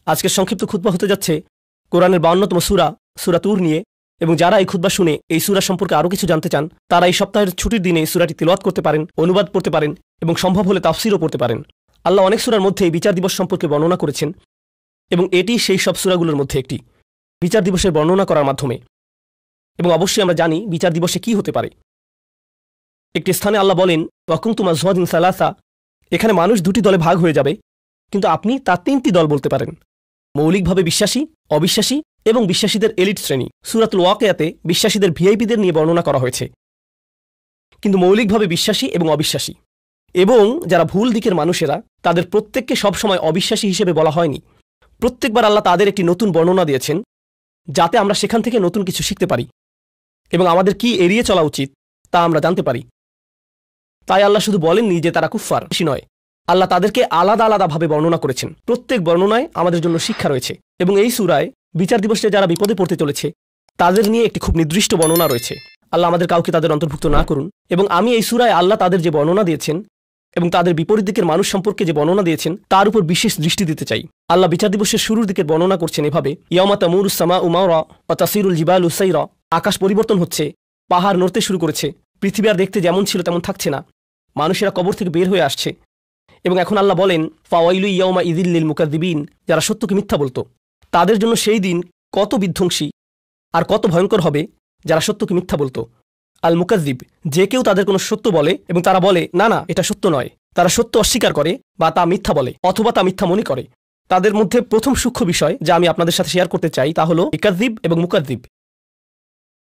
আজকের সংক্ষিপ্ত খুতবা হতে যাচ্ছে কোরআনের 52তম সূরা সূরা তুর নিয়ে, এবং যারা এই খুতবা শুনে এই সূরা সম্পর্কে আরও কিছু জানতে চান তারা এই সপ্তাহের ছুটির দিনে এই সূরাটি তিলাওয়াত করতে পারেন, অনুবাদ পড়তে পারেন এবং সম্ভব হলে তাফসীরও পড়তে পারেন। আল্লাহ অনেক সূরার মধ্যে এই বিচার দিবস সম্পর্কে বর্ণনা করেছেন এবং এটি সেই সব সূরাগুলোর মধ্যে একটি, বিচার দিবসের বর্ণনা করার মাধ্যমে। এবং অবশ্যই আমরা জানি বিচার দিবসে কি হতে পারে। একটি স্থানে আল্লাহ বলেন ওয়াকুনতুম আযওয়াজান সালাসা, এখানে মানুষ দুটি দলে ভাগ হয়ে যাবে, কিন্তু আপনি তার তিনটি দল বলতে পারেন, মৌলিকভাবে বিশ্বাসী, অবিশ্বাসী এবং বিশ্বাসীদের এলিট শ্রেণী। সূরাতুল ওয়াকিয়াতে বিশ্বাসীদের ভিআইপিদের নিয়ে বর্ণনা করা হয়েছে, কিন্তু মৌলিকভাবে বিশ্বাসী এবং অবিশ্বাসী এবং যারা ভুল দিকের মানুষেরা তাদের প্রত্যেককে সবসময় অবিশ্বাসী হিসেবে বলা হয়নি। প্রত্যেকবার আল্লাহ তাদের একটি নতুন বর্ণনা দিয়েছেন যাতে আমরা সেখান থেকে নতুন কিছু শিখতে পারি এবং আমাদের কি এড়িয়ে চলা উচিত তা আমরা জানতে পারি। তাই আল্লাহ শুধু বলেননি যে তারা কুফফার, বেশি নয়, আল্লাহ তাদেরকে আলাদা আলাদাভাবে বর্ণনা করেছেন। প্রত্যেক বর্ণনায় আমাদের জন্য শিক্ষা রয়েছে এবং এই সূরায় বিচার দিবসে যারা বিপদে পড়তে চলেছে তাদের নিয়ে একটি খুব নির্দিষ্ট বর্ণনা রয়েছে। আল্লাহ আমাদের কাউকে তাদের অন্তর্ভুক্ত না করুন। এবং আমি এই সূরায় আল্লাহ তাদের যে বর্ণনা দিয়েছেন এবং তাদের বিপরীত দিকের মানুষ সম্পর্কে যে বর্ণনা দিয়েছেন তার উপর বিশেষ দৃষ্টি দিতে চাই। আল্লাহ বিচার দিবসের শুরুর দিকের বর্ণনা করছেন এভাবে, ইয়াউমা তামুরুস সামাউ মাওরা ওয়া তাসিরুল জিবালু সাইরা, আকাশ পরিবর্তন হচ্ছে, পাহাড় নড়তে শুরু করেছে, পৃথিবী আর দেখতে যেমন ছিল তেমন থাকছে না, মানুষেরা কবর থেকে বের হয়ে আসছে। এবং এখন আল্লাহ বলেন ফাওয়াইলু ইয়াউমা ইযিল লিল মুকাযযিবিন, যারা সত্যকে মিথ্যা বলতো তাদের জন্য সেই দিন কত বিধ্বংসী আর কত ভয়ঙ্কর হবে যারা সত্যকে মিথ্যা বলতো। আল মুকাযযিব, যে কেউ তাদের কোনো সত্য বলে এবং তারা বলে না না এটা সত্য নয়, তারা সত্য অস্বীকার করে বা তা মিথ্যা বলে অথবা তা মিথ্যা মনে করে। তাদের মধ্যে প্রথম সূক্ষ্ম বিষয় যা আমি আপনাদের সাথে শেয়ার করতে চাই তা হলো ইকাযযিব এবং মুকাযযিব।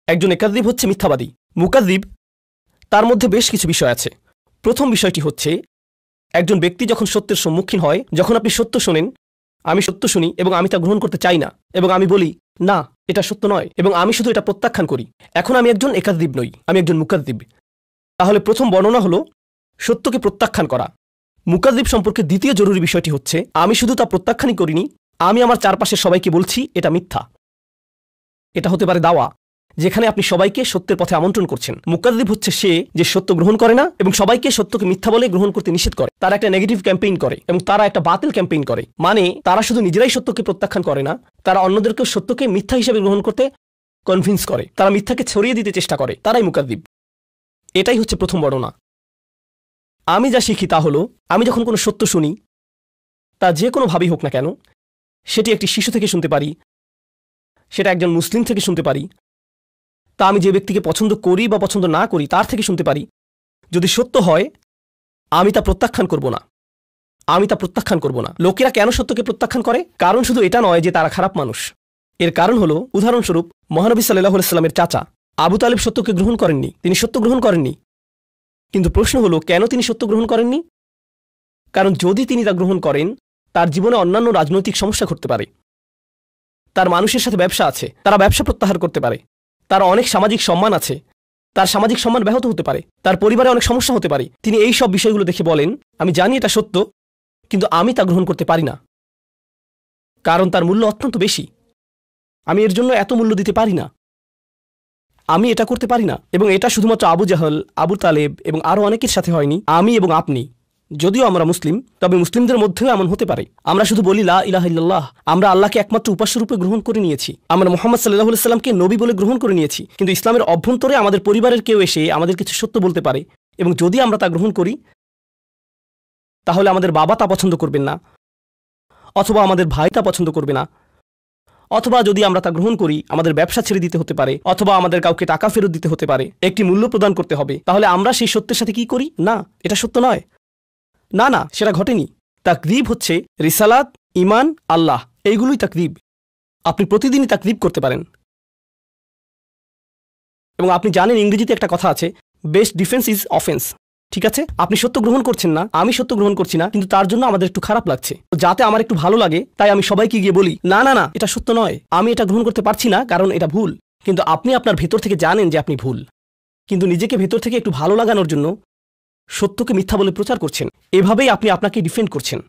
একজন ইকাযযিব হচ্ছে মিথ্যাবাদী, মুকাযযিব তার মধ্যে বেশ কিছু বিষয় আছে। প্রথম বিষয়টি হচ্ছে একজন ব্যক্তি যখন সত্যের সম্মুখীন হয়, যখন আপনি সত্য শোনেন, আমি সত্য শুনি এবং আমি তা গ্রহণ করতে চাই না এবং আমি বলি না এটা সত্য নয় এবং আমি শুধু এটা প্রত্যাখ্যান করি, এখন আমি একজন ইকাযযিব নই, আমি একজন মুকাযযিব। তাহলে প্রথম বর্ণনা হলো সত্যকে প্রত্যাখ্যান করা। মুকাযযিব সম্পর্কে দ্বিতীয় জরুরি বিষয়টি হচ্ছে আমি শুধু তা প্রত্যাখ্যানই করিনি, আমি আমার চারপাশের সবাইকে বলছি এটা মিথ্যা। এটা হতে পারে দাওয়া, যেখানে আপনি সবাইকে সত্যের পথে আমন্ত্রণ করছেন। মুকাযযিব হচ্ছে সে যে সত্য গ্রহণ করে না এবং সবাইকে সত্যকে মিথ্যা বলে গ্রহণ করতে নিষেধ করে। তারা একটা নেগেটিভ ক্যাম্পেইন করে এবং তারা একটা বাতিল ক্যাম্পেইন করে, মানে তারা শুধু নিজেরাই সত্যকে প্রত্যাখ্যান করে না, তারা অন্যদেরকেও সত্যকে মিথ্যা হিসেবে গ্রহণ করতে কনভিন্স করে, তারা মিথ্যাকে ছড়িয়ে দিতে চেষ্টা করে, তারাই মুকাযযিব। এটাই হচ্ছে প্রথম বর্ণনা। আমি যা শিখি তা হলো আমি যখন কোনো সত্য শুনি, তা যে কোনোভাবেই হোক না কেন, সেটি একটি শিশু থেকে শুনতে পারি, সেটা একজন মুসলিম থেকে শুনতে পারি, তা আমি যে ব্যক্তিকে পছন্দ করি বা পছন্দ না করি তার থেকে শুনতে পারি, যদি সত্য হয় আমি তা প্রত্যাখ্যান করব না, আমি তা প্রত্যাখ্যান করব না। লোকেরা কেন সত্যকে প্রত্যাখ্যান করে? কারণ শুধু এটা নয় যে তারা খারাপ মানুষ। এর কারণ হলো, উদাহরণস্বরূপ মহানবী সাল্লাল্লাহু আলাইহি সাল্লামের চাচা আবু তালিব সত্যকে গ্রহণ করেননি, তিনি সত্য গ্রহণ করেননি। কিন্তু প্রশ্ন হলো কেন তিনি সত্য গ্রহণ করেননি? কারণ যদি তিনি তা গ্রহণ করেন তার জীবনে অন্যান্য রাজনৈতিক সমস্যা ঘটতে পারে, তার মানুষের সাথে ব্যবসা আছে, তারা ব্যবসা প্রত্যাহার করতে পারে, তার অনেক সামাজিক সম্মান আছে, তার সামাজিক সম্মান ব্যাহত হতে পারে, তার পরিবারে অনেক সমস্যা হতে পারে। তিনি এই সব বিষয়গুলো দেখে বলেন আমি জানি এটা সত্য, কিন্তু আমি তা গ্রহণ করতে পারি না, কারণ তার মূল্য অত্যন্ত বেশি, আমি এর জন্য এত মূল্য দিতে পারি না, আমি এটা করতে পারি না। এবং এটা শুধুমাত্র আবু জাহল, আবু তালেব এবং আরও অনেকের সাথে হয়নি, আমি এবং আপনি, যদিও আমরা মুসলিম, তবে মুসলিমদের মধ্যেও এমন হতে পারে। আমরা শুধু বলি লা ইলাহা ইল্লাল্লাহ, আমরা আল্লাহকে একমাত্র উপাস্যরূপে গ্রহণ করে নিয়েছি, আমরা মুহাম্মদ সাল্লাল্লাহু আলাইহি সাল্লামকে নবী বলে গ্রহণ করে নিয়েছি, কিন্তু ইসলামের অভ্যন্তরে আমাদের পরিবারের কেউ এসে আমাদের কিছু সত্য বলতে পারে এবং যদি আমরা তা গ্রহণ করি তাহলে আমাদের বাবা তা পছন্দ করবেন না, অথবা আমাদের ভাই তা পছন্দ করবে না, অথবা যদি আমরা তা গ্রহণ করি আমাদের ব্যবসা ছেড়ে দিতে হতে পারে, অথবা আমাদের কাউকে টাকা ফেরত দিতে হতে পারে, একটি মূল্য প্রদান করতে হবে। তাহলে আমরা সেই সত্যের সাথে কি করি? না এটা সত্য নয়, না না সেটা ঘটেনি। তাকযীব হচ্ছে রিসালাত, ঈমান, আল্লাহ, এইগুলোই তাকযীব। আপনি প্রতিদিনই তাকযীব করতে পারেন। এবং আপনি জানেন ইংরেজিতে একটা কথা আছে, বেস্ট ডিফেন্স ইজ অফেন্স। ঠিক আছে, আপনি সত্য গ্রহণ করছেন না, আমি সত্য গ্রহণ করছি না, কিন্তু তার জন্য আমাদের একটু খারাপ লাগছে, যাতে আমার একটু ভালো লাগে তাই আমি সবাইকে গিয়ে বলি না না না এটা সত্য নয়, আমি এটা গ্রহণ করতে পারছি না কারণ এটা ভুল। কিন্তু আপনি আপনার ভেতর থেকে জানেন যে আপনি ভুল, কিন্তু নিজেকে ভেতর থেকে একটু ভালো লাগানোর জন্য সত্যকে মিথ্যা বলে প্রচার করছেন। এভাবেই আপনি আপনাকে ডিফেন্ড করছেন।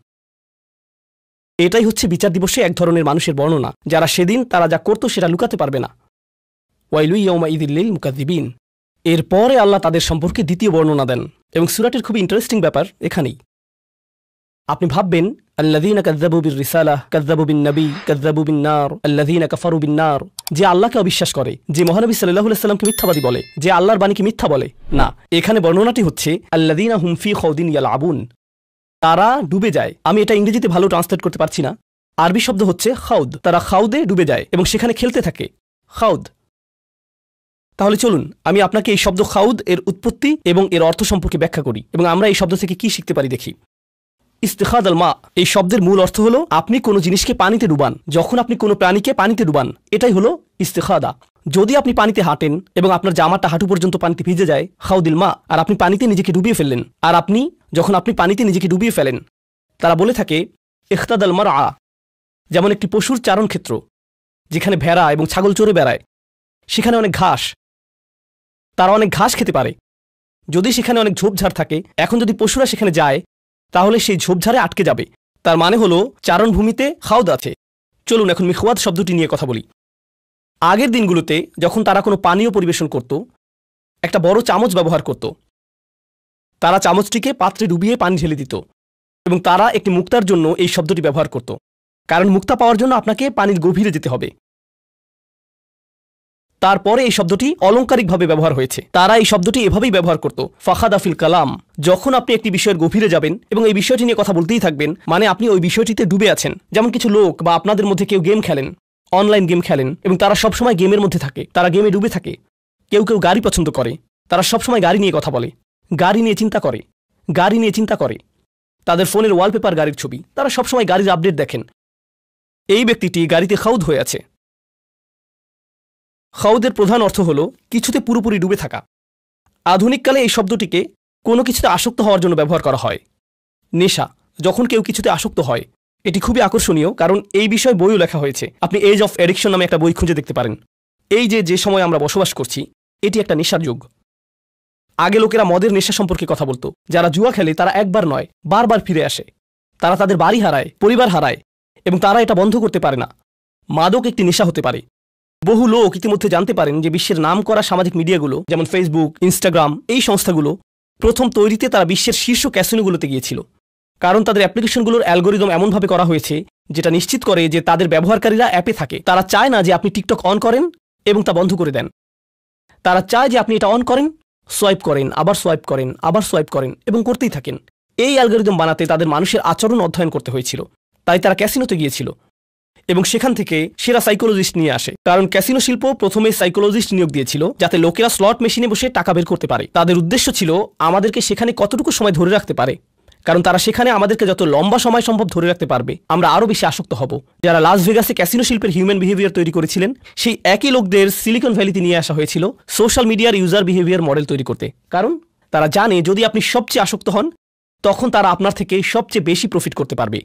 এটাই হচ্ছে বিচার দিবসে এক ধরনের মানুষের বর্ণনা, যারা সেদিন তারা যা করত সেটা লুকাতে পারবে না। ওয়াইলু ইয়াউমা ইযিল লিল মুকাযযিবিন। এরপরে আল্লাহ তাদের সম্পর্কে দ্বিতীয় বর্ণনা দেন এবং সূরাটির খুব ইন্টারেস্টিং ব্যাপার এখানেই। আপনি ভাববেন আল্লাযীনা কাযযাবু বির-রিসালাহ কাযযাবু বিন-নবী কাযযাবু বিন-নার আল্লাযীনা কাফারু বিন-নার, যে আল্লাহকে অবিশ্বাস করে, যে মহানবী সাল্লাল্লাহু আলাইহি সাল্লামকে মিথ্যাবাদী বলে, যে আল্লাহর বাণীকে মিথ্যা বলে। না, এখানে বর্ণনাটি হচ্ছে আল্লাযীনা হুম ফী খাউদিন ইয়ালআবুন, তারা ডুবে যায়। আমি এটা ইংরেজিতে ভালো ট্রান্সলেট করতে পারছি না। আরবি শব্দ হচ্ছে খাউদ, তারা খাউদে ডুবে যায় এবং সেখানে খেলতে থাকে। খাউদ। তাহলে চলুন আমি আপনাকে এই শব্দ খাউদ এর উৎপত্তি এবং এর অর্থ সম্পর্কে ব্যাখ্যা করি এবং আমরা এই শব্দ থেকে কি শিখতে পারি দেখি। ইস্তিখাদ আল মা, এই শব্দের মূল অর্থ হলো আপনি কোনো জিনিসকে পানিতে ডুবান। যখন আপনি কোনো প্রাণীকে পানিতে ডুবান, এটাই হলো ইস্তিখাদা। যদি আপনি পানিতে হাঁটেন এবং আপনার জামাটা হাঁটু পর্যন্ত পানিতে ভিজে যায়, খাউদিল মা, আর আপনি পানিতে নিজেকে ডুবিয়ে ফেললেন, আর যখন আপনি পানিতে নিজেকে ডুবিয়ে ফেলেন, তারা বলে থাকে ইখতাদ আল মারআ, যেমন একটি পশুর চারণ ক্ষেত্র, যেখানে ভেড়া এবং ছাগল চড়ে বেড়ায়, সেখানে অনেক ঘাস, তারা অনেক ঘাস খেতে পারে। যদি সেখানে অনেক ঝোপঝাড় থাকে, এখন যদি পশুরা সেখানে যায় তাহলে সেই ঝোপঝাড়ে আটকে যাবে। তার মানে হলো চারণভূমিতে খাউদ আছে। চলুন এখন মিখওয়াদ শব্দটি নিয়ে কথা বলি। আগের দিনগুলোতে যখন তারা কোনো পানীয় পরিবেশন করত, একটা বড় চামচ ব্যবহার করত। তারা চামচটিকে পাত্রে ডুবিয়ে পানি ঢেলে দিত এবং তারা একটি মুক্তার জন্য এই শব্দটি ব্যবহার করত, কারণ মুক্তা পাওয়ার জন্য আপনাকে পানির গভীরে যেতে হবে। তারপরে এই শব্দটি অলংকারিকভাবে ব্যবহার হয়েছে। তারা এই শব্দটি এভাবেই ব্যবহার করত, ফাখাদা ফিল কালাম। যখন আপনি একটি বিষয়ের গভীরে যাবেন এবং এই বিষয়টি নিয়ে কথা বলতেই থাকবেন, মানে আপনি ওই বিষয়টিতে ডুবে আছেন। যেমন কিছু লোক বা আপনাদের মধ্যে কেউ গেম খেলেন, অনলাইন গেম খেলেন এবং তারা সবসময় গেমের মধ্যে থাকে, তারা গেমে ডুবে থাকে। কেউ কেউ গাড়ি পছন্দ করে, তারা সবসময় গাড়ি নিয়ে কথা বলে, গাড়ি নিয়ে চিন্তা করে। তাদের ফোনের ওয়ালপেপার গাড়ির ছবি, তারা সবসময় গাড়ির আপডেট দেখেন। এই ব্যক্তিটি গাড়িতে খাউদ হয়ে আছে। খাউদের প্রধান অর্থ হল কিছুতে পুরোপুরি ডুবে থাকা। আধুনিককালে এই শব্দটিকে কোনো কিছুতে আসক্ত হওয়ার জন্য ব্যবহার করা হয়। নেশা, যখন কেউ কিছুতে আসক্ত হয়, এটি খুবই আকর্ষণীয়, কারণ এই বিষয়ে বইও লেখা হয়েছে। আপনি এজ অফ অ্যাডিকশন নামে একটা বই খুঁজে দেখতে পারেন। এই যে সময় আমরা বসবাস করছি, এটি একটা নেশার যুগ। আগে লোকেরা মদের নেশা সম্পর্কে কথা বলতো। যারা জুয়া খেলে তারা একবার নয়, বারবার ফিরে আসে। তারা তাদের বাড়ি হারায়, পরিবার হারায় এবং তারা এটা বন্ধ করতে পারে না। মাদক একটি নেশা হতে পারে। বহু লোক ইতিমধ্যে জানতে পারেন যে বিশ্বের নামকরা সামাজিক মিডিয়াগুলো, যেমন ফেসবুক, ইনস্টাগ্রাম, এই সংস্থাগুলো প্রথম তৈরিতে তারা বিশ্বের শীর্ষ ক্যাসিনোগুলোতে গিয়েছিল, কারণ তাদের অ্যাপ্লিকেশনগুলোর অ্যালগোরিদম এমনভাবে করা হয়েছে যেটা নিশ্চিত করে যে তাদের ব্যবহারকারীরা অ্যাপে থাকে। তারা চায় না যে আপনি টিকটক অন করেন এবং তা বন্ধ করে দেন। তারা চায় যে আপনি এটা অন করেন, সোয়াইপ করেন, আবার সোয়াইপ করেন, আবার সোয়াইপ করেন এবং করতেই থাকেন। এই অ্যালগোরিদম বানাতে তাদের মানুষের আচরণ অধ্যয়ন করতে হয়েছিল। তাই তারা ক্যাসিনোতে গিয়েছিল এবং সেখান থেকে সেরা সাইকোলজিস্ট নিয়ে আসে, কারণ ক্যাসিনো শিল্প প্রথমে সাইকোলজিস্ট নিয়োগ দিয়েছিল যাতে লোকেরা স্লট মেশিনে বসে টাকা বের করতে পারে। তাদের উদ্দেশ্য ছিল আমাদেরকে সেখানে কতটুকু সময় ধরে রাখতে পারে, কারণ তারা সেখানে আমাদেরকে যত লম্বা সময় সম্ভব ধরে রাখতে পারবে, আমরা আরও বেশি আসক্ত হব। যারা লাস ভেগাসে ক্যাসিনো শিল্পের হিউম্যান বিহেভিয়ার তৈরি করেছিলেন, সেই একই লোকদের সিলিকন ভ্যালিতে নিয়ে আসা হয়েছিল সোশ্যাল মিডিয়ার ইউজার বিহেভিয়ার মডেল তৈরি করতে। কারণ তারা জানে যদি আপনি সবচেয়ে আসক্ত হন, তখন তারা আপনার থেকে সবচেয়ে বেশি প্রফিট করতে পারবে।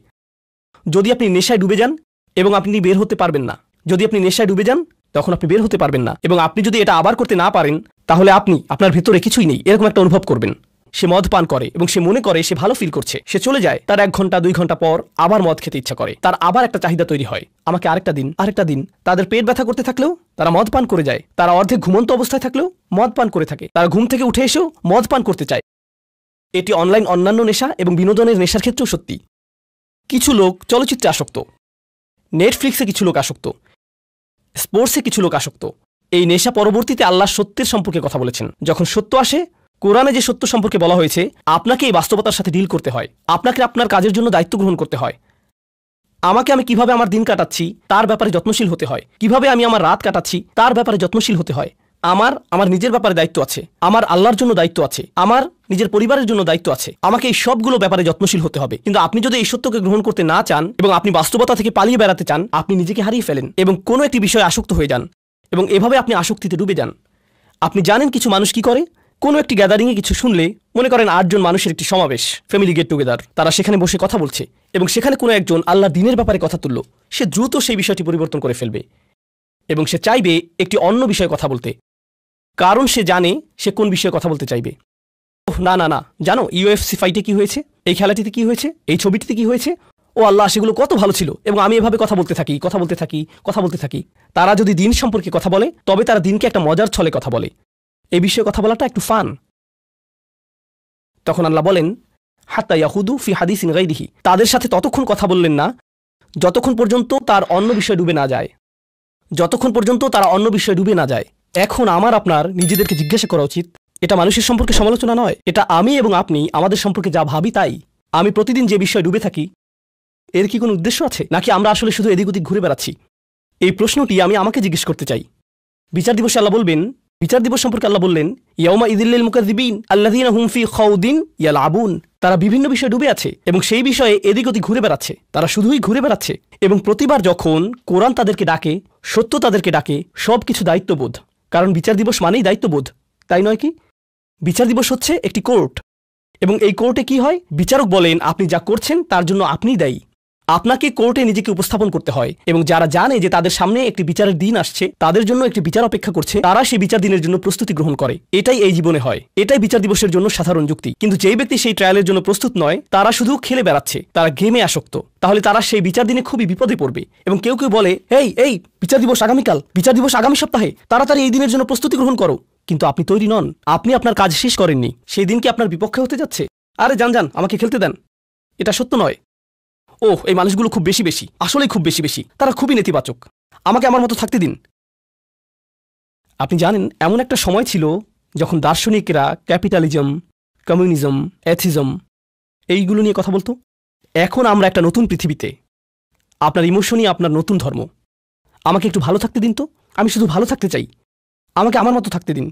যদি আপনি নেশায় ডুবে যান এবং আপনি বের হতে পারবেন না, তখন আপনি বের হতে পারবেন না, এবং আপনি যদি এটা আবার করতে না পারেন, তাহলে আপনার ভেতরে কিছুই নেই এরকম একটা অনুভব করবেন। সে মদ পান করে এবং সে মনে করে সে ভালো ফিল করছে, সে চলে যায়। তার 1 ঘন্টা 2 ঘন্টা পর আবার মদ খেতে ইচ্ছা করে, তার আবার একটা চাহিদা তৈরি হয়, আমাকে আরেকটা দিন। তাদের পেট ব্যথা করতে থাকলেও তারা মদ পান করে যায়। তারা অর্ধেক ঘুমন্ত অবস্থায় থাকলেও মদ পান করে থাকে। তারা ঘুম থেকে উঠে এসেও মদ পান করতে চায়। এটি অনলাইন অন্যান্য নেশা এবং বিনোদনের নেশার ক্ষেত্রেও সত্যি। কিছু লোক চলচ্চিত্রে আসক্ত, নেটফ্লিক্সে কিছু লোক আসক্ত, স্পোর্টসে কিছু লোক আসক্ত। এই নেশা পরবর্তীতে আল্লাহ সত্যের সম্পর্কে কথা বলেছেন। যখন সত্য আসে, কোরআনে যে সত্য সম্পর্কে বলা হয়েছে, আপনাকে এই বাস্তবতার সাথে ডিল করতে হয়, আপনাকে আপনার কাজের জন্য দায়িত্ব গ্রহণ করতে হয়। আমি কিভাবে আমার দিন কাটাচ্ছি তার ব্যাপারে যত্নশীল হতে হয়, কিভাবে আমি আমার রাত কাটাচ্ছি তার ব্যাপারে যত্নশীল হতে হয়। আমার নিজের ব্যাপারে দায়িত্ব আছে, আমার আল্লাহর জন্য দায়িত্ব আছে, আমার নিজের পরিবারের জন্য দায়িত্ব আছে। আমাকে এই সবগুলো ব্যাপারে যত্নশীল হতে হবে। কিন্তু আপনি যদি এই সত্যকে গ্রহণ করতে না চান এবং আপনি বাস্তবতা থেকে পালিয়ে বেড়াতে চান, আপনি নিজেকে হারিয়ে ফেলেন এবং কোনো একটি বিষয়ে আসক্ত হয়ে যান এবং এভাবে আপনি আসক্তিতে ডুবে যান। আপনি জানেন কিছু মানুষ কি করে? কোনো একটি গ্যাদারিংয়ে কিছু শুনলে, মনে করেন 8 জন মানুষের একটি সমাবেশ, ফ্যামিলি গেট টুগেদার, তারা সেখানে বসে কথা বলছে এবং সেখানে কোনো একজন আল্লাহর দ্বীনের ব্যাপারে কথা তুলল, সে দ্রুত সেই বিষয়টি পরিবর্তন করে ফেলবে এবং সে চাইবে একটি অন্য বিষয়ে কথা বলতে, কারণ সে জানে সে কোন বিষয়ে কথা বলতে চাইবে। না, জানো UFC ফাইটে কি হয়েছে, এই খেলাটিতে কি হয়েছে, এই ছবিটিতে কি হয়েছে, ও আল্লাহ, সেগুলো কত ভালো ছিল। এবং আমি এভাবে কথা বলতে থাকি। তারা যদি দিন সম্পর্কে কথা বলে, তবে তারা দিনকে একটা মজার ছলে কথা বলে। এই বিষয়ে কথা বলাটা একটু ফান। তখন আল্লাহ বলেন, হাত্তা ইয়াহুদু ফি হাদিসিন গাইরিহি, তাদের সাথে ততক্ষণ কথা বললেন না যতক্ষণ পর্যন্ত তার অন্য বিষয় ডুবে না যায়, যতক্ষণ পর্যন্ত তারা অন্য বিষয়ে ডুবে না যায়। এখন আমার আপনার নিজেদেরকে জিজ্ঞাসা করা উচিত, এটা মানুষের সম্পর্কে সমালোচনা নয়, এটা আমি এবং আপনি আমাদের সম্পর্কে যা ভাবি তাই। আমি প্রতিদিন যে বিষয়ে ডুবে থাকি এর কি কোনো উদ্দেশ্য আছে, নাকি আমরা আসলে শুধু এদিক ওদিক ঘুরে বেড়াচ্ছি? এই প্রশ্নটি আমি আমাকে জিজ্ঞেস করতে চাই। বিচার দিবসে আল্লাহ বলবেন, বিচার দিবস সম্পর্কে আল্লাহ বললেন, ইয়াউমা ইযিল্লিল মুকাযযিবিন আল্লাযীনা হুম ফি খাউদিন ইয়ালআবুন, তারা বিভিন্ন বিষয়ে ডুবে আছে এবং সেই বিষয়ে এদিক ওদিক ঘুরে বেড়াচ্ছে, তারা শুধুই ঘুরে বেড়াচ্ছে। এবং প্রতিবার যখন কোরআন তাদেরকে ডাকে, সত্য তাদেরকে ডাকে, সব কিছু দায়িত্ববোধ, কারণ বিচার দিবস মানেই দায়িত্ববোধ, তাই নয় কি? বিচার দিবস হচ্ছে একটি কোর্ট, এবং এই কোর্টে কি হয়, বিচারক বলেন আপনি যা করছেন তার জন্য আপনিই দায়ী। আপনাকে কোর্টে নিজেকে উপস্থাপন করতে হয়, এবং যারা জানে যে তাদের সামনে একটি বিচারের দিন আসছে, তাদের জন্য একটি বিচার অপেক্ষা করছে, তারা সেই বিচার দিনের জন্য প্রস্তুতি গ্রহণ করে। এটাই এই জীবনে হয়, এটাই বিচার দিবসের জন্য সাধারণ যুক্তি। কিন্তু যেই ব্যক্তি সেই ট্রায়ালের জন্য প্রস্তুত নয়, তারা শুধু খেলে বেড়াচ্ছে, তারা গেমে আসক্ত, তাহলে তারা সেই বিচার দিনে খুবই বিপদে পড়বে। এবং কেউ কেউ বলে, এই বিচার দিবস আগামীকাল, বিচার দিবস আগামী সপ্তাহে, তাড়াতাড়ি এই দিনের জন্য প্রস্তুতি গ্রহণ করো। কিন্তু আপনি তৈরি নন, আপনি আপনার কাজ শেষ করেননি, সেই দিন কি আপনার বিপক্ষে হতে যাচ্ছে? আরে যান, আমাকে খেলতে দেন। এটা সত্য নয়। ওহ, এই মানুষগুলো খুব বেশি, আসলেই খুব বেশি, তারা খুবই নেতিবাচক, আমাকে আমার মতো থাকতে দিন। আপনি জানেন, এমন একটা সময় ছিল যখন দার্শনিকরা ক্যাপিটালিজম, কমিউনিজম, অ্যাথিজম এইগুলো নিয়ে কথা বলতো। এখন আমরা একটা নতুন পৃথিবীতে, আপনার ইমোশনই আপনার নতুন ধর্ম। আমাকে একটু ভালো থাকতে দিন তো, আমি শুধু ভালো থাকতে চাই, আমাকে আমার মতো থাকতে দিন।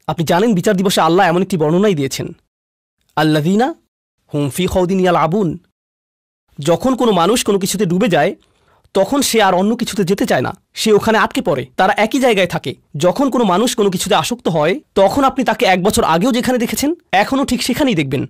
আপনি জানেন, বিচার দিবসে আল্লাহ এমন একটি বর্ণনাই দিয়েছেন, আল্লাযীনা হুম ফি খাউদিন ইয়ালআবুন, যখন কোনো মানুষ কোনো কিছুতে ডুবে যায় তখন সে আর অন্য কিছুতে যেতে চায় না, সে ওখানে আটকে পড়ে, তারা একই জায়গায় থাকে। যখন কোনো মানুষ কোনো কিছুতে আসক্ত হয়, তখন আপনি তাকে 1 বছর আগেও যেখানে দেখেছেন এখনও ঠিক সেখানেই দেখবেন।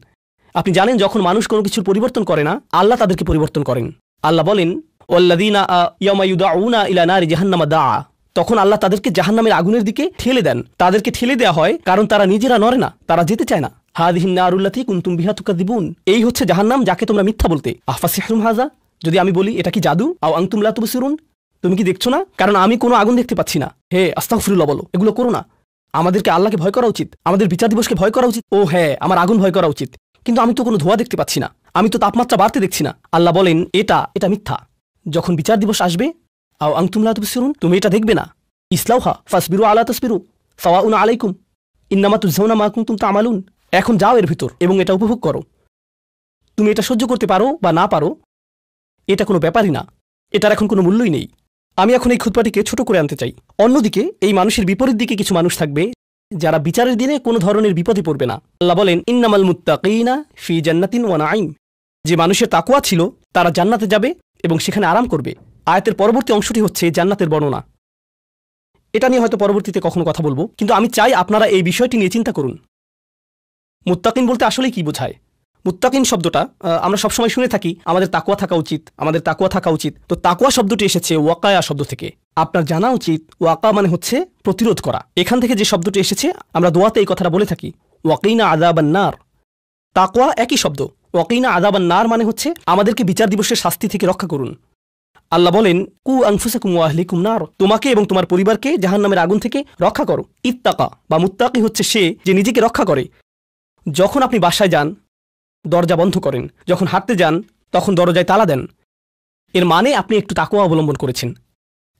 আপনি জানেন, যখন মানুষ কোনো কিছুর পরিবর্তন করে না, আল্লাহ তাদেরকে পরিবর্তন করেন। আল্লাহ বলেন, ওয়াল্লাযীনা ইয়াওমা ইউদআউনা ইলা নারি জাহান্নামা দাআ, তখন আল্লাহ তাদেরকে জাহান্নামের আগুনের দিকে ঠেলে দেন। তাদেরকে ঠেলে দেওয়া হয় কারণ তারা নিজেরা নড়ে না, তারা যেতে চায় না। হাযিহিন নারুল্লাতী কুনতুম বিহা তুকাযিবুন, এই হচ্ছে জাহান্নাম যাকে তোমরা মিথ্যা বলতে। আফাসিহরুম হাযা, যদি আমি বলি এটা কি জাদু? আও আনতুম লা তুবসিরুন, তুমি কি দেখছো না? কারণ আমি কোনো আগুন দেখতে পাচ্ছি না। হে আস্তাগফিরুল্লাহ বলো, এগুলো করো না। আমাদেরকে আল্লাহকে ভয় করা উচিত, আমাদের বিচার দিবসকে ভয় করা উচিত। ও হ্যাঁ, আমার আগুন ভয় করা উচিত, কিন্তু আমি তো কোনো ধোঁয়া দেখতে পাচ্ছি না, আমি তো তাপমাত্রা বাড়তে দেখছি না। আল্লাহ বলেন এটা মিথ্যা। যখন বিচার দিবস আসবে, আও আনতুম লা তুবসিরুন, তুমি এটা দেখবে না। ইসলাউহা ফাসবিরু আলা তাসবিরু সাওয়াউন আলাইকুম ইন্নামা তুজজাউনা মা কুনতুম তা'মালুন, এখন যাও এর ভিতর এবং এটা উপভোগ করো। তুমি এটা সহ্য করতে পারো বা না পারো, এটা কোনো ব্যাপারই না, এটার এখন কোনো মূল্যই নেই। আমি এখন এই খুতবাটিকে ছোট করে আনতে চাই। অন্যদিকে এই মানুষের বিপরীত দিকে কিছু মানুষ থাকবে যারা বিচারের দিনে কোনো ধরনের বিপদে পড়বে না। আল্লাহ বলেন, ইন্নামাল মুত্তাকিনা ফি জান্নাতিন ওয়া নাঈম, যে মানুষের তাকওয়া ছিল তারা জান্নাতে যাবে এবং সেখানে আরাম করবে। আয়াতের পরবর্তী অংশটি হচ্ছে জান্নাতের বর্ণনা। এটা নিয়ে হয়তো পরবর্তীতে কখনো কথা বলবো, কিন্তু আমি চাই আপনারা এই বিষয়টি নিয়ে চিন্তা করুন। মুত্তাকিন বলতে আসলেই কি বোঝায়? মুত্তাকিন শব্দটা আমরা সবসময় শুনে থাকি আমাদের তাকওয়া থাকা উচিত, আমাদের তাকওয়া থাকা উচিত। তো তাকওয়া শব্দটি এসেছে ওয়াকায়া শব্দ থেকে। আপনার জানা উচিত ওয়াকা মানে হচ্ছে প্রতিরোধ করা। এখান থেকে যে শব্দটি এসেছে, আমরা দোয়াতে এই কথাটা বলে থাকি, ওয়াকিনা আযাবান নার। তাকওয়া একই শব্দ। ওয়াকিনা আযাবান নার মানে হচ্ছে আমাদেরকে বিচার দিবসের শাস্তি থেকে রক্ষা করুন। আল্লাহ বলেন, কু আনফুসাকুম ওয়া আহলিকুম নার, তোমাকে এবং তোমার পরিবারকে জাহান্নামের আগুন থেকে রক্ষা করো। ইত্তাকা বা মুত্তাকি হচ্ছে সে যে নিজেকে রক্ষা করে। যখন আপনি বাসায় যান দরজা বন্ধ করেন, যখন হাঁটতে যান তখন দরজায় তালা দেন, এর মানে আপনি একটু তাকওয়া অবলম্বন করেছেন,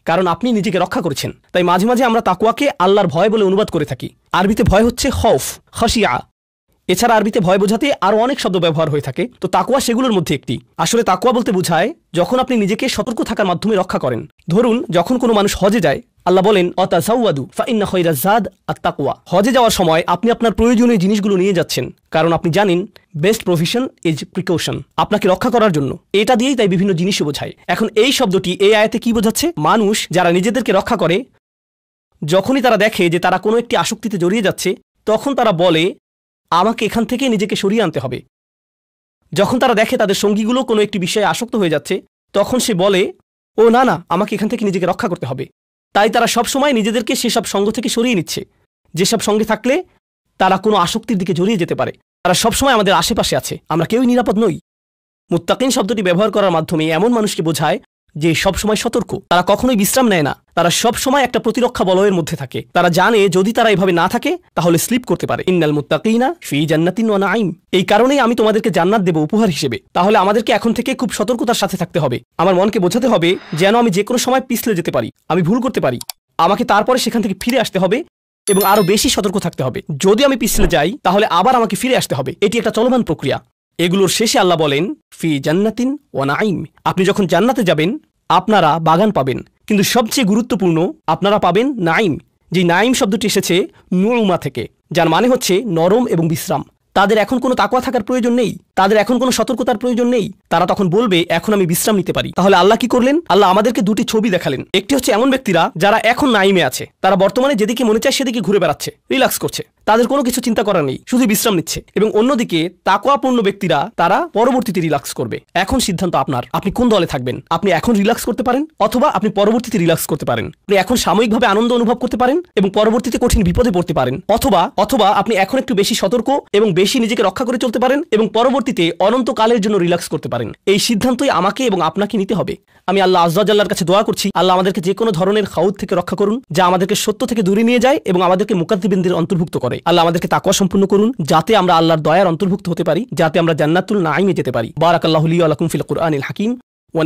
কারণ আপনি নিজেকে রক্ষা করেছেন। তাই মাঝে মাঝে আমরা তাকওয়াকে আল্লাহর ভয় বলে অনুবাদ করে থাকি। আরবিতে ভয় হচ্ছে খৌফ, খাশিয়া। এছাড়া আরবিতে ভয় বোঝাতে আরও অনেক শব্দ ব্যবহার হয়ে থাকে, তো তাকওয়া সেগুলোর মধ্যে একটি। আসলে তাকওয়া বলতে বোঝায় যখন আপনি নিজেকে সতর্ক থাকার মাধ্যমে রক্ষা করেন। ধরুন, যখন কোনো মানুষ হজে যায়, আল্লাহ বলেন, অতাযাওয়াদু ফাইন্না খায়রাজ যাদ আত-তাকওয়া। হজে যাওয়ার সময় আপনি আপনার প্রয়োজনীয় জিনিসগুলো নিয়ে যাচ্ছেন, কারণ আপনি জানেন বেস্ট প্রভিশন ইজ প্রিকশন, আপনাকে রক্ষা করার জন্য। এটা দিয়েই তাই বিভিন্ন জিনিসও বোঝায়। এখন এই শব্দটি এই আয়াতে কি বোঝাচ্ছে? মানুষ যারা নিজেদেরকে রক্ষা করে, যখনই তারা দেখে যে তারা কোনো একটি আসক্তিতে জড়িয়ে যাচ্ছে, তখন তারা বলে আমাকে এখান থেকে নিজেকে সরিয়ে আনতে হবে। যখন তারা দেখে তাদের সঙ্গীগুলো কোনো একটি বিষয়ে আসক্ত হয়ে যাচ্ছে, তখন সে বলে, ও না, আমাকে এখান থেকে নিজেকে রক্ষা করতে হবে। তাই তারা সবসময় নিজেদেরকে সেসব সঙ্গ থেকে সরিয়ে নিচ্ছে, যেসব সঙ্গে থাকলে তারা কোনো আসক্তির দিকে জড়িয়ে যেতে পারে। তারা সবসময় আমাদের আশেপাশে আছে, আমরা কেউই নিরাপদ নই। মুত্তাকিন শব্দটি ব্যবহার করার মাধ্যমে এমন মানুষকে বোঝায় যে সব সময় সতর্ক, তারা কখনোই বিশ্রাম নেয় না, তারা সব সময় একটা প্রতিরক্ষা বলয়ের মধ্যে থাকে। তারা জানে যদি তারা এভাবে না থাকে তাহলে স্লিপ করতে পারে। ইন্নাল মুত্তাকিনা ফি জান্নাতিন ওয়া নাঈম। এই কারণেই আমি তোমাদেরকে জান্নাত দেব উপহার হিসেবে। তাহলে আমাদেরকে এখন থেকে খুব সতর্কতার সাথে থাকতে হবে। আমার মনকে বোঝাতে হবে যেন আমি যে কোনো সময় পিছলে যেতে পারি, আমি ভুল করতে পারি, আমাকে তারপরে সেখান থেকে ফিরে আসতে হবে এবং আরো বেশি সতর্ক থাকতে হবে। যদি আমি পিছলে যাই তাহলে আবার আমাকে ফিরে আসতে হবে। এটি একটা চলমান প্রক্রিয়া। এগুলোর শেষে আল্লাহ বলেন ফি জান্নাতিন ওয়া নাঈম। আপনি যখন জান্নাতে যাবেন আপনারা বাগান পাবেন, কিন্তু সবচেয়ে গুরুত্বপূর্ণ আপনারা পাবেন নাঈম। যে নাঈম শব্দটি এসেছে নুউমা থেকে, যার মানে হচ্ছে নরম এবং বিশ্রাম। তাদের এখন কোনো তাকওয়া থাকার প্রয়োজন নেই, তাদের এখন কোনো সতর্কতার প্রয়োজন নেই। তারা তখন বলবে এখন আমি বিশ্রাম নিতে পারি। তাহলে আল্লাহ কি করলেন? আল্লাহ আমাদেরকে দুটি ছবি দেখালেন। একটি হচ্ছে এমন ব্যক্তিরা যারা এখন নাইমে আছে, তারা বর্তমানে যেদিকে মনে চায় সেদিকে ঘুরে বেড়াচ্ছে, রিল্যাক্স করছে, তাদের কোনো কিছু চিন্তা করার নেই, শুধু বিশ্রাম নিচ্ছে। এবং অন্যদিকে তাকওয়াপূর্ণ ব্যক্তিরা তারা পরবর্তীতে রিল্যাক্স করবে। এখন সিদ্ধান্ত আপনার, আপনি কোন দলে থাকবেন। আপনি এখন রিল্যাক্স করতে পারেন অথবা আপনি পরবর্তীতে রিল্যাক্স করতে পারেন। আপনি এখন সাময়িকভাবে আনন্দ অনুভব করতে পারেন এবং পরবর্তীতে কঠিন বিপদে পড়তে পারেন, অথবা আপনি এখন একটু বেশি সতর্ক এবং বেশি নিজেকে রক্ষা করে চলতে পারেন এবং পরবর্তীতে অনন্তকালের জন্য রিল্যাক্স করতে পারেন। এই সিদ্ধান্তই আমাকে এবং আপনাকে নিতে হবে। আমি আল্লাহ আযজা ওয়া জাল্লার কাছে দোয়া করছি, আল্লাহ আমাদেরকে যে কোনো ধরনের খাউত থেকে রক্ষা করুন, যা আমাদেরকে সত্য থেকে দূরে নিয়ে যায় এবং আমাদেরকে মুকাদ্দিবিনদের অন্তর্ভুক্ত করে। আল্লাহ আমাদেরকে তাকওয়া সম্পূর্ণ করুন, যাতে আমরা আল্লাহর দয়ার অন্তর্ভুক্ত হতে পারি, যাতে আমরা জান্নাতুল নাঈমে যেতে পারি। বারাকাল্লাহু লি ওয়া লাকুম ফিল কুরআনিল হাকিম ওয়া